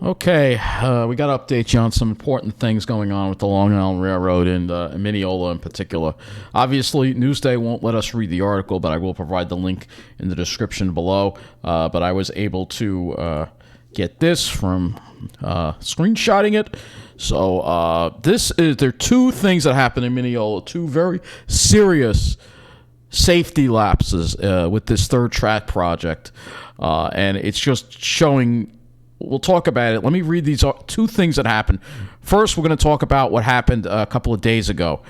Okay, we got to update you on some important things going on with the Long Island Railroad and Mineola in particular. Obviously, Newsday won't let us read the article, but I will provide the link in the description below. But I was able to get this from screenshotting it. So there are two things that happened in Mineola, two very serious safety lapses with this third track project. And it's just showing. We'll talk about it. Let me read these two things that happened. First, we're going to talk about what happened a couple of days ago.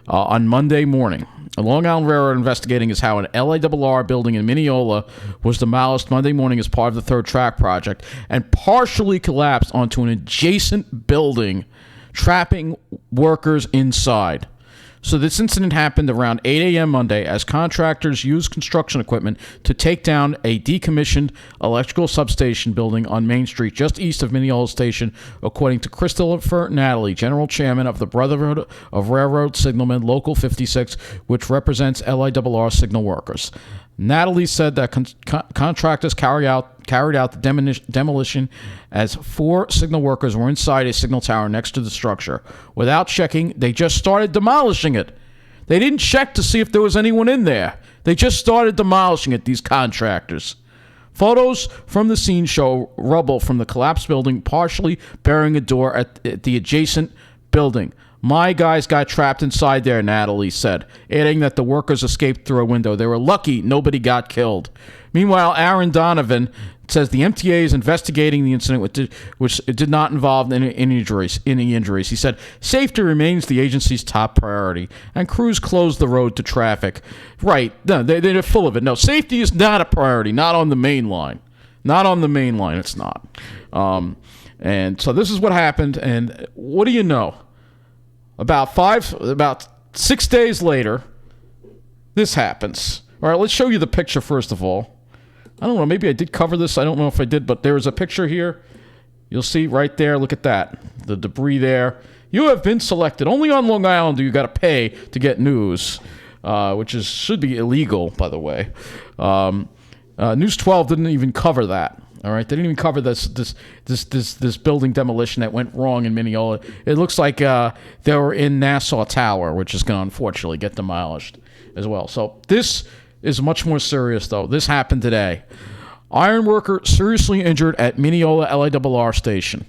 On Monday morning, a Long Island Railroad investigating is how an LIRR building in Mineola was demolished Monday morning as part of the third track project and partially collapsed onto an adjacent building, trapping workers inside. So this incident happened around 8 a.m. Monday as contractors used construction equipment to take down a decommissioned electrical substation building on Main Street just east of Mineola Station, according to Christopher Natalie, General Chairman of the Brotherhood of Railroad Signalmen Local 56, which represents LIRR signal workers. Natalie said that contractors carried out the demolition as 4 signal workers were inside a signal tower next to the structure. Without checking, they just started demolishing it. They didn't check to see if there was anyone in there. They just started demolishing it, these contractors. Photos from the scene show rubble from the collapsed building partially burying a door at the adjacent building. My guys got trapped inside there, Natalie said, adding that the workers escaped through a window. They were lucky nobody got killed. Meanwhile, Aaron Donovan says the MTA is investigating the incident, which did not involve any injuries. He said, safety remains the agency's top priority, and crews closed the road to traffic. Right, no, they're full of it. No, safety is not a priority, not on the main line. Not on the main line, it's not. And so this is what happened, and what do you know? About 6 days later, this happens. All right, let's show you the picture first of all. I don't know, maybe I did cover this. I don't know if I did, but there is a picture here. You'll see right there. Look at that. The debris there. You have been selected. Only on Long Island do you got to pay to get news, which should be illegal, by the way. News 12 didn't even cover that. All right, they didn't even cover this building demolition that went wrong in Mineola. It looks like they were in Nassau Tower, which is going to unfortunately get demolished as well. So this is much more serious, though. This happened today. Ironworker seriously injured at Mineola LIRR station.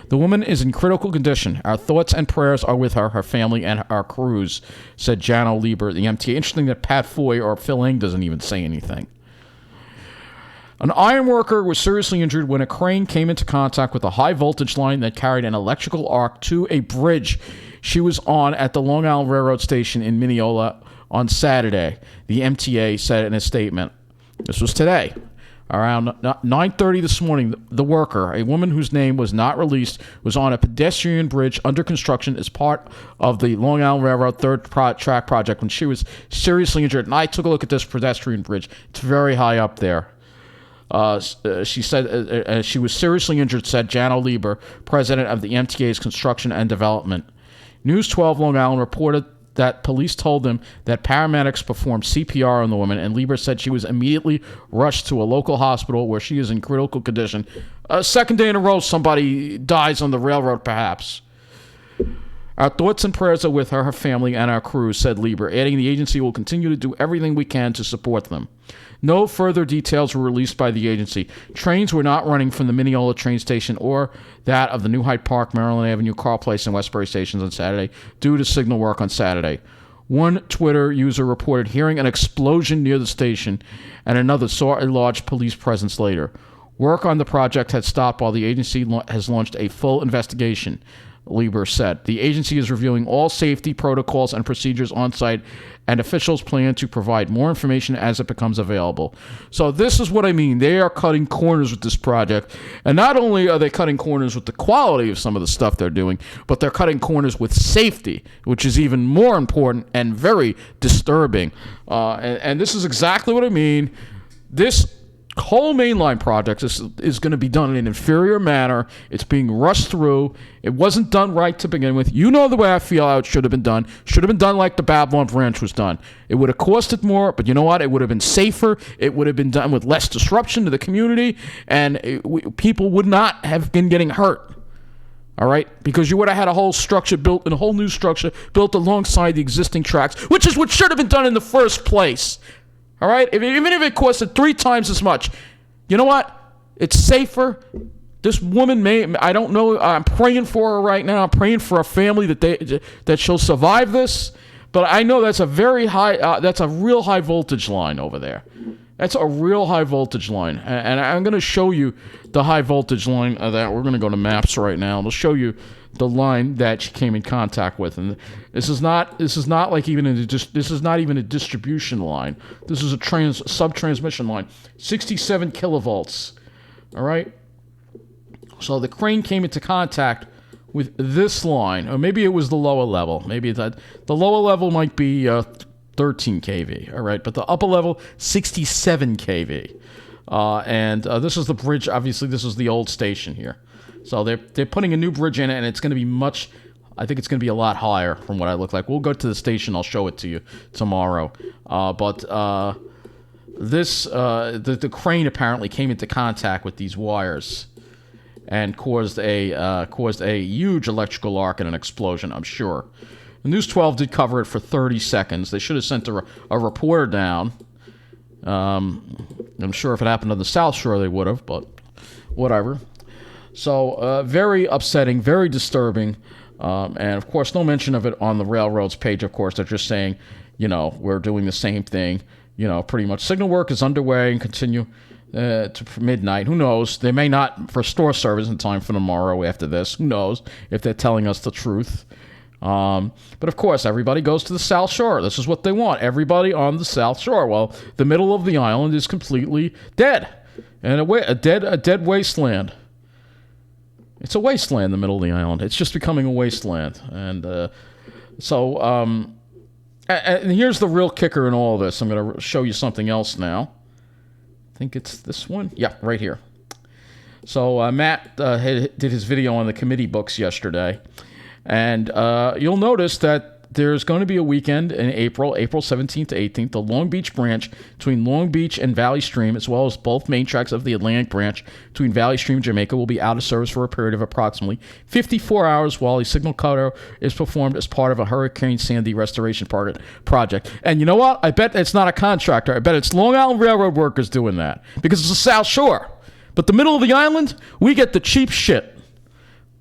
The woman is in critical condition. Our thoughts and prayers are with her, her family, and our crews, said Jano Lieber, the MTA. Interesting that Pat Foy or Phil Eng doesn't even say anything. An ironworker was seriously injured when a crane came into contact with a high-voltage line that carried an electrical arc to a bridge she was on at the Long Island Railroad station in Mineola on Saturday, the MTA said in a statement. This was today. Around 9:30 this morning, the worker, a woman whose name was not released, was on a pedestrian bridge under construction as part of the Long Island Railroad third track project when she was seriously injured. And I took a look at this pedestrian bridge. It's very high up there. She said she was seriously injured, said Jano Lieber, president of the MTA's Construction and Development. News 12 Long Island reported that police told them that paramedics performed CPR on the woman, and Lieber said she was immediately rushed to a local hospital where she is in critical condition. Second day in a row, somebody dies on the railroad, perhaps. Our thoughts and prayers are with her, her family, and our crew, said Lieber, adding the agency will continue to do everything we can to support them. No further details were released by the agency. Trains were not running from the Mineola train station or that of the New Hyde Park, Maryland Avenue, Carl Place, and Westbury stations on Saturday due to signal work on Saturday. One Twitter user reported hearing an explosion near the station, and another saw a large police presence later. Work on the project had stopped while the agency has launched a full investigation, Lieber said. The agency is reviewing all safety protocols and procedures on site, and officials plan to provide more information as it becomes available. So this is what I mean. They are cutting corners with this project. And not only are they cutting corners with the quality of some of the stuff they're doing, but they're cutting corners with safety, which is even more important and very disturbing. And this is exactly what I mean. This whole mainline project is going to be done in an inferior manner. It's being rushed through. It wasn't done right to begin with. You know the way I feel how it should have been done. Should have been done like the Babylon branch was done. It would have costed more, but you know what? It would have been safer. It would have been done with less disruption to the community, and people would not have been getting hurt. All right? Because you would have had a whole structure built, and a whole new structure built alongside the existing tracks, which is what should have been done in the first place. All right? Even if it costed 3 times as much, you know what? It's safer. This woman I don't know, I'm praying for her right now. I'm praying for her family that she'll survive this. But I know that's a very high, that's a real high voltage line over there. That's a real high voltage line. And I'm going to show you the high voltage line that we're going to go to maps right now. And I'll show you the line that she came in contact with. And this is not like this is not even a distribution line. This is a sub-transmission line. 67 kilovolts. All right? So the crane came into contact with this line. Or maybe it was the lower level. Maybe the lower level might be 13 kV. All right? But the upper level, 67 kV. And this is the bridge. Obviously, this is the old station here. So they're putting a new bridge in it, and it's going to be I think it's going to be a lot higher from what I look like. We'll go to the station. I'll show it to you tomorrow. The crane apparently came into contact with these wires and caused a huge electrical arc and an explosion, I'm sure. The News 12 did cover it for 30 seconds. They should have sent a reporter down. I'm sure if it happened on the South Shore, they would have, but whatever. So very upsetting, very disturbing, and of course, no mention of it on the railroad's page. Of course, they're just saying, we're doing the same thing. Pretty much signal work is underway and continue to midnight. Who knows? They may not restore service in time for tomorrow after this. Who knows if they're telling us the truth? But of course, everybody goes to the South Shore. This is what they want. Everybody on the South Shore. Well, the middle of the island is completely dead, and a dead wasteland. It's a wasteland, the middle of the island. It's just becoming a wasteland. And and here's the real kicker in all of this. I'm going to show you something else now. I think it's this one. Yeah, right here. So Matt did his video on the committee books yesterday. And you'll notice that there's going to be a weekend in April 17th to 18th, the Long Beach branch between Long Beach and Valley Stream, as well as both main tracks of the Atlantic branch between Valley Stream and Jamaica, will be out of service for a period of approximately 54 hours while a signal cutter is performed as part of a Hurricane Sandy restoration project. And you know what? I bet it's not a contractor. I bet it's Long Island Railroad workers doing that because it's the South Shore. But the middle of the island, we get the cheap shit.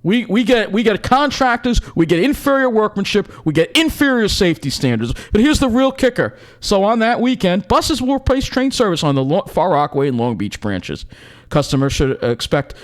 We get contractors, we get inferior workmanship, we get inferior safety standards. But here's the real kicker. So on that weekend, buses will replace train service on the Far Rockaway and Long Beach branches. Customers should expect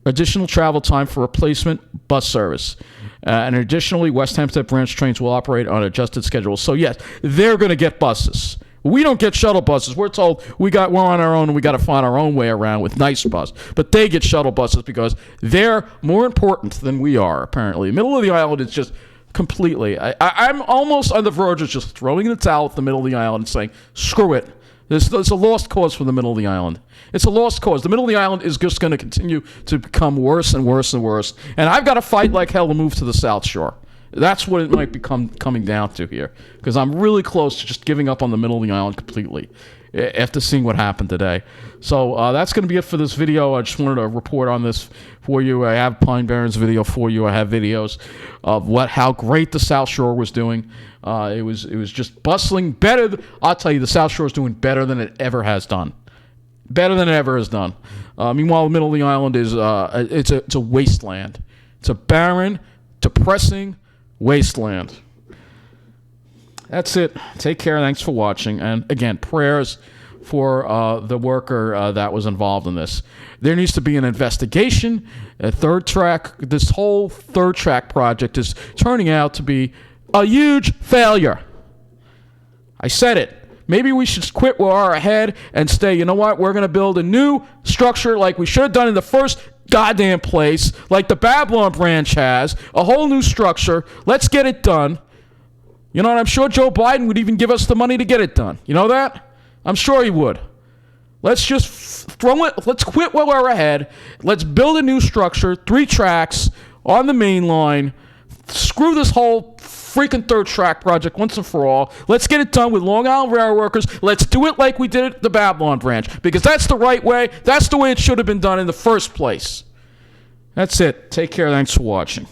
additional travel time for replacement bus service. And additionally, West Hempstead branch trains will operate on adjusted schedules. So yes, they're going to get buses. We don't get shuttle buses. We're told we're on our own and we got to find our own way around with nice bus. But they get shuttle buses because they're more important than we are, apparently. Middle of the island is just completely... I'm almost on the verge of just throwing in the towel at the middle of the island and saying, screw it. It's a lost cause for the middle of the island. It's a lost cause. The middle of the island is just going to continue to become worse and worse and worse. And I've got to fight like hell to move to the South Shore. That's what it might be coming down to here, because I'm really close to just giving up on the middle of the island completely after seeing what happened today. So that's going to be it for this video. I just wanted to report on this for you. I have Pine Barrens video for you. I have videos of how great the South Shore was doing. It was just bustling better. I'll tell you, the South Shore is doing better than it ever has done. Better than it ever has done. Meanwhile, the middle of the island is it's a wasteland. It's a barren, depressing wasteland. That's it. Take care. Thanks for watching. And again, prayers for the worker that was involved in this. There needs to be an investigation. This whole third track project is turning out to be a huge failure. I said it. Maybe we should quit where we're ahead and stay, you know what? We're going to build a new structure like we should have done in the first goddamn place, like the Babylon branch has, a whole new structure. Let's get it done. You know, and I'm sure Joe Biden would even give us the money to get it done. You know that? I'm sure he would. Let's just throw it. Let's quit while we're ahead. Let's build a new structure, 3 tracks on the main line. Screw this whole freaking third track project once and for all. Let's get it done with Long Island Railroad workers. Let's do it like we did it at the Babylon branch, because that's the right way. That's the way it should have been done in the first place. That's it. Take care. Thanks for watching.